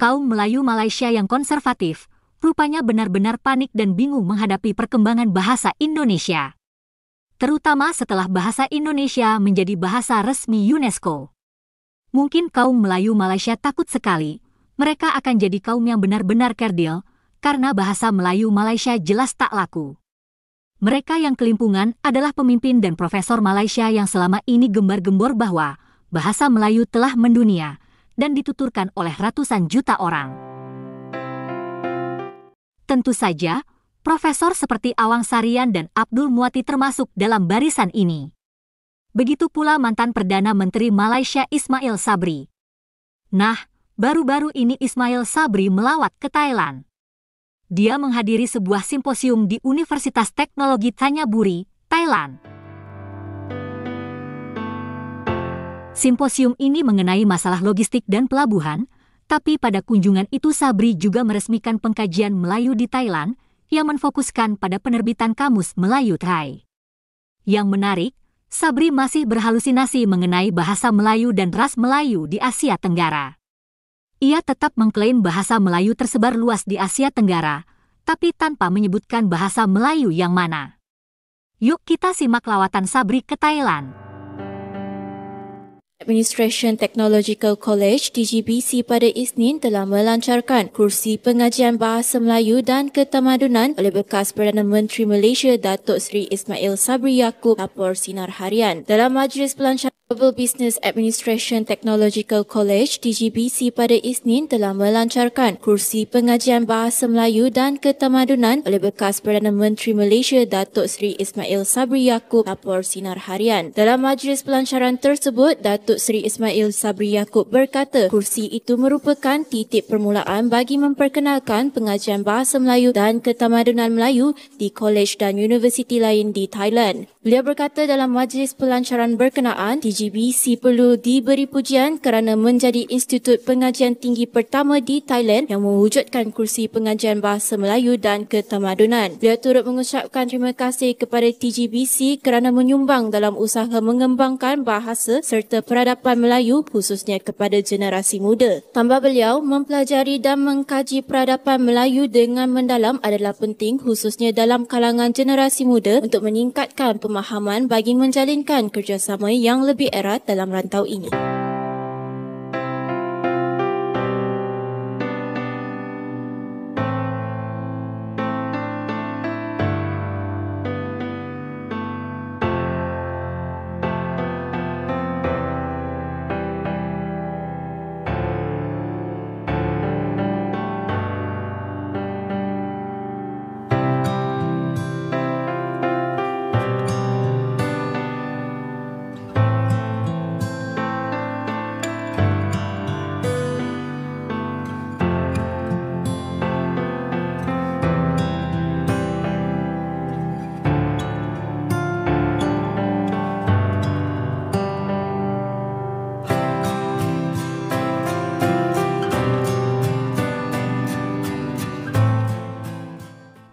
Kaum Melayu Malaysia yang konservatif rupanya benar-benar panik dan bingung menghadapi perkembangan bahasa Indonesia. Terutama setelah bahasa Indonesia menjadi bahasa resmi UNESCO. Mungkin kaum Melayu Malaysia takut sekali, mereka akan jadi kaum yang benar-benar kerdil, karena bahasa Melayu Malaysia jelas tak laku. Mereka yang kelimpungan adalah pemimpin dan profesor Malaysia yang selama ini gembar-gembor bahwa bahasa Melayu telah mendunia dan dituturkan oleh ratusan juta orang. Tentu saja, profesor seperti Awang Sarian dan Abdul Muati termasuk dalam barisan ini. Begitu pula mantan Perdana Menteri Malaysia Ismail Sabri. Nah, baru-baru ini Ismail Sabri melawat ke Thailand. Dia menghadiri sebuah simposium di Universitas Teknologi Thanyaburi, Thailand. Simposium ini mengenai masalah logistik dan pelabuhan, tapi pada kunjungan itu Sabri juga meresmikan pengkajian Melayu di Thailand yang menfokuskan pada penerbitan Kamus Melayu Thai. Yang menarik, Sabri masih berhalusinasi mengenai bahasa Melayu dan ras Melayu di Asia Tenggara. Ia tetap mengklaim bahasa Melayu tersebar luas di Asia Tenggara, tapi tanpa menyebutkan bahasa Melayu yang mana. Yuk kita simak lawatan Sabri ke Thailand. Administration Technological College TGBC pada Isnin telah melancarkan kursi pengajian Bahasa Melayu dan Ketamadunan oleh bekas Perdana Menteri Malaysia Datuk Seri Ismail Sabri Yaakob, lapor Sinar Harian. Dalam majlis pelancaran Global Business Administration Technological College TGBC pada Isnin telah melancarkan kursi pengajian Bahasa Melayu dan Ketamadunan oleh bekas Perdana Menteri Malaysia Datuk Seri Ismail Sabri Yaakob, lapor Sinar Harian. Dalam majlis pelancaran tersebut, Datuk Seri Ismail Sabri Yaakob berkata kursi itu merupakan titik permulaan bagi memperkenalkan pengajian Bahasa Melayu dan Ketamadunan Melayu di kolej dan universiti lain di Thailand. Beliau berkata dalam majlis pelancaran berkenaan, TGBC perlu diberi pujian kerana menjadi institut pengajian tinggi pertama di Thailand yang mewujudkan kursi pengajian Bahasa Melayu dan Ketamadunan. Beliau turut mengucapkan terima kasih kepada TGBC kerana menyumbang dalam usaha mengembangkan bahasa serta peradaban Melayu khususnya kepada generasi muda. Tambah beliau, mempelajari dan mengkaji peradaban Melayu dengan mendalam adalah penting khususnya dalam kalangan generasi muda untuk meningkatkan pemahaman bagi menjalinkan kerjasama yang lebih erat dalam rantau ini.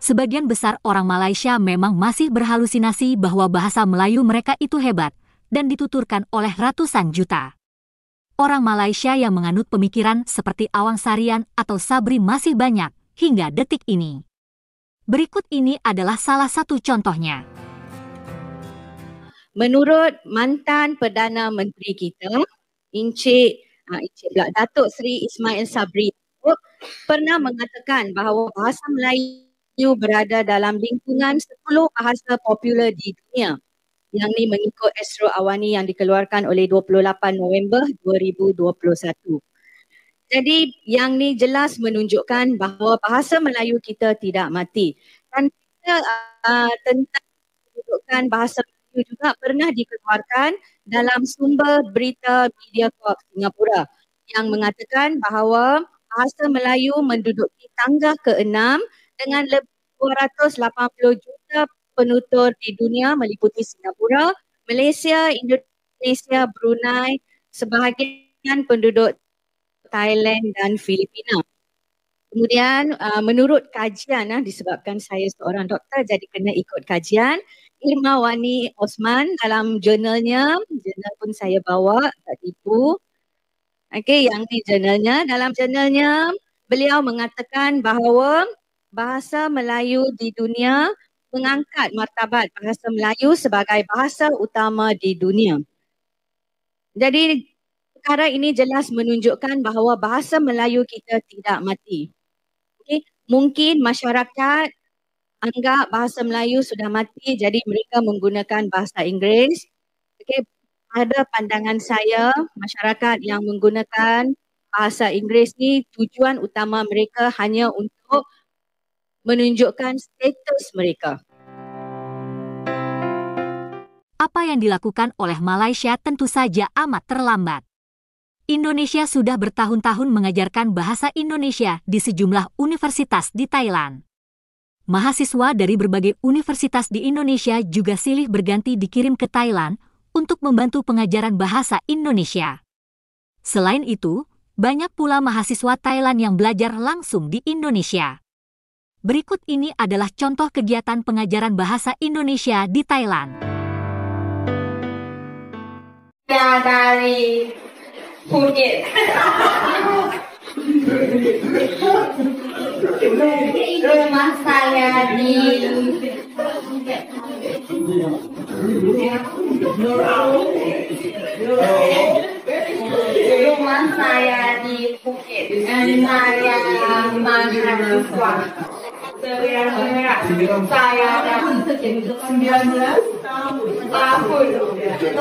Sebagian besar orang Malaysia memang masih berhalusinasi bahwa bahasa Melayu mereka itu hebat dan dituturkan oleh ratusan juta. Orang Malaysia yang menganut pemikiran seperti Awang Sarian atau Sabri masih banyak hingga detik ini. Berikut ini adalah salah satu contohnya. Menurut mantan Perdana Menteri kita, Encik Datuk Seri Ismail Sabri pernah mengatakan bahawa bahasa Melayu berada dalam lingkungan 10 bahasa popular di dunia. Yang ni mengikut Astro Awani yang dikeluarkan oleh 28 November 2021. Jadi yang ni jelas menunjukkan bahawa bahasa Melayu kita tidak mati. Dan kita tentang kedudukan bahasa Melayu juga pernah dikeluarkan dalam sumber berita Mediacorp Singapura yang mengatakan bahawa bahasa Melayu menduduki tangga ke-6 dengan lebih 280 juta penutur di dunia meliputi Singapura, Malaysia, Indonesia, Brunei, sebahagian penduduk Thailand dan Filipina. Kemudian menurut kajian, disebabkan saya seorang doktor jadi kena ikut kajian, Irma Wani Osman dalam jurnalnya, jurnal pun saya bawa, tak tipu, Okey, yang di jurnalnya, dalam jurnalnya beliau mengatakan bahawa bahasa Melayu di dunia mengangkat martabat bahasa Melayu sebagai bahasa utama di dunia. Jadi perkara ini jelas menunjukkan bahawa bahasa Melayu kita tidak mati. Okay. Mungkin masyarakat anggap bahasa Melayu sudah mati, jadi mereka menggunakan bahasa Inggeris. Okay. Pada pandangan saya, masyarakat yang menggunakan bahasa Inggeris ni tujuan utama mereka hanya untuk menunjukkan status mereka. Apa yang dilakukan oleh Malaysia tentu saja amat terlambat. Indonesia sudah bertahun-tahun mengajarkan bahasa Indonesia di sejumlah universitas di Thailand. Mahasiswa dari berbagai universitas di Indonesia juga silih berganti dikirim ke Thailand untuk membantu pengajaran bahasa Indonesia. Selain itu, banyak pula mahasiswa Thailand yang belajar langsung di Indonesia. Berikut ini adalah contoh kegiatan pengajaran bahasa Indonesia di Thailand. Saya dari Phuket. Rumah saya di Phuket. Saya mahasiswa. Saya tahun 19 tahun.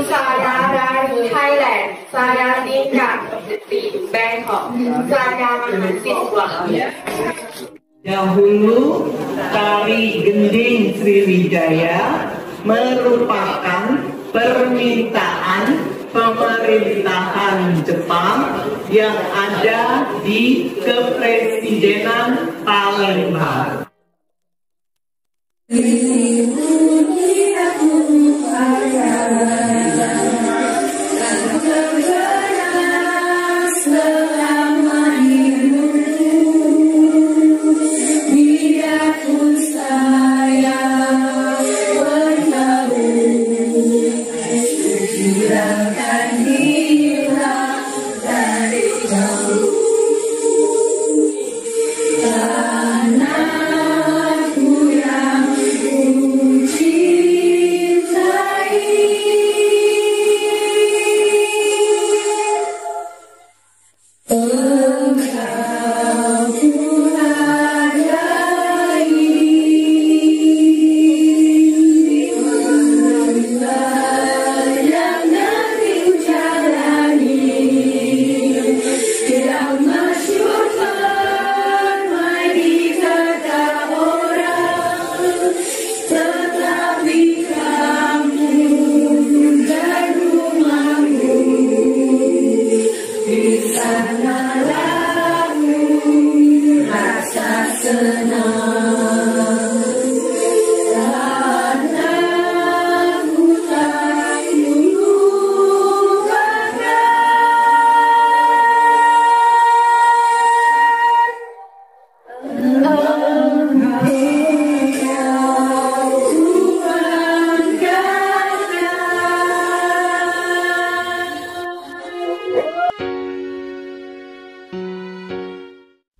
Saya dari Thailand. Saya tinggal di Bangkok. Saya mahasiswa. Dahulu tari gending Sriwijaya merupakan permintaan pemerintahan Jepang yang ada di Kepresidenan Palembang.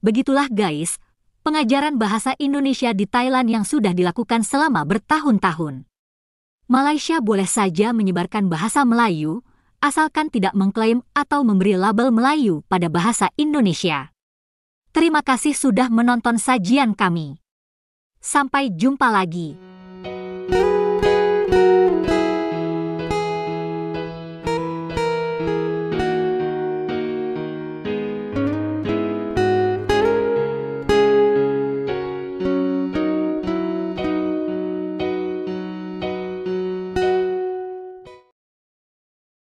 Begitulah guys, pengajaran bahasa Indonesia di Thailand yang sudah dilakukan selama bertahun-tahun. Malaysia boleh saja menyebarkan bahasa Melayu, asalkan tidak mengklaim atau memberi label Melayu pada bahasa Indonesia. Terima kasih sudah menonton sajian kami. Sampai jumpa lagi.